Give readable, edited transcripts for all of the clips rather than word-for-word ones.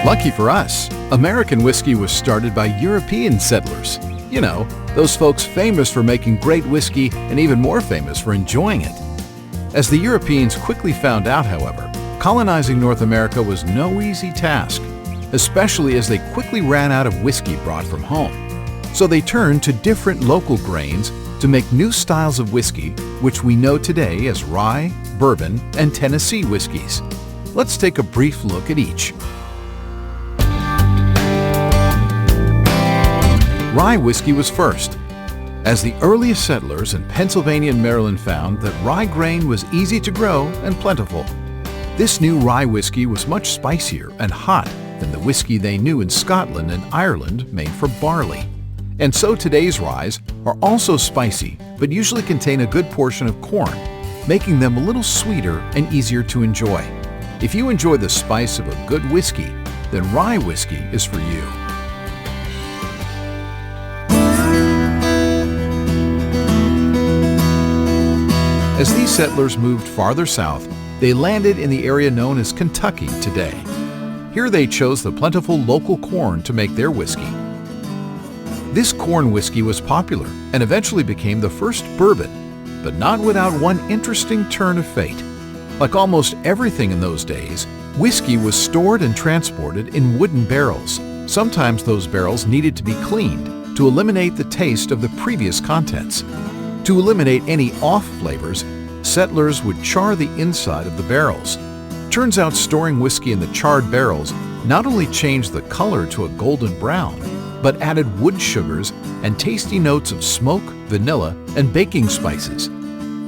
Lucky for us, American whiskey was started by European settlers. You know, those folks famous for making great whiskey and even more famous for enjoying it. As the Europeans quickly found out, however, colonizing North America was no easy task, especially as they quickly ran out of whiskey brought from home. So they turned to different local grains to make new styles of whiskey, which we know today as rye, bourbon, and Tennessee whiskeys. Let's take a brief look at each. Rye whiskey was first, as the earliest settlers in Pennsylvania and Maryland found that rye grain was easy to grow and plentiful. This new rye whiskey was much spicier and hot than the whiskey they knew in Scotland and Ireland made from barley. And so today's ryes are also spicy, but usually contain a good portion of corn, making them a little sweeter and easier to enjoy. If you enjoy the spice of a good whiskey, then rye whiskey is for you. As these settlers moved farther south, they landed in the area known as Kentucky today. Here they chose the plentiful local corn to make their whiskey. This corn whiskey was popular and eventually became the first bourbon, but not without one interesting turn of fate. Like almost everything in those days, whiskey was stored and transported in wooden barrels. Sometimes those barrels needed to be cleaned to eliminate the taste of the previous contents. To eliminate any off flavors, settlers would char the inside of the barrels. Turns out storing whiskey in the charred barrels not only changed the color to a golden brown, but added wood sugars and tasty notes of smoke, vanilla, and baking spices.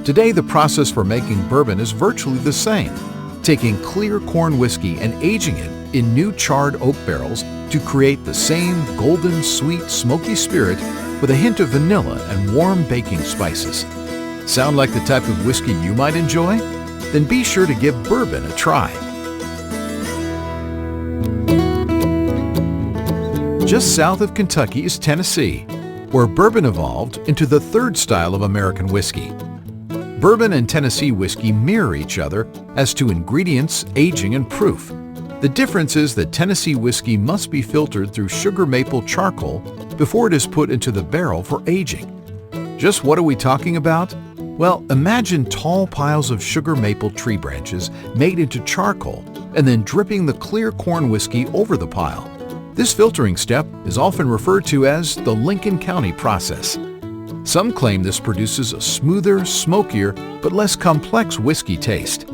Today, the process for making bourbon is virtually the same, taking clear corn whiskey and aging it in new charred oak barrels to create the same golden, sweet, smoky spirit with a hint of vanilla and warm baking spices. Sound like the type of whiskey you might enjoy? Then be sure to give bourbon a try. Just south of Kentucky is Tennessee, where bourbon evolved into the third style of American whiskey. Bourbon and Tennessee whiskey mirror each other as to ingredients, aging, and proof. The difference is that Tennessee whiskey must be filtered through sugar maple charcoal before it is put into the barrel for aging. Just what are we talking about? Well, imagine tall piles of sugar maple tree branches made into charcoal and then dripping the clear corn whiskey over the pile. This filtering step is often referred to as the Lincoln County process. Some claim this produces a smoother, smokier, but less complex whiskey taste.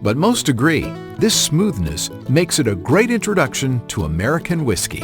But most agree, this smoothness makes it a great introduction to American whiskey.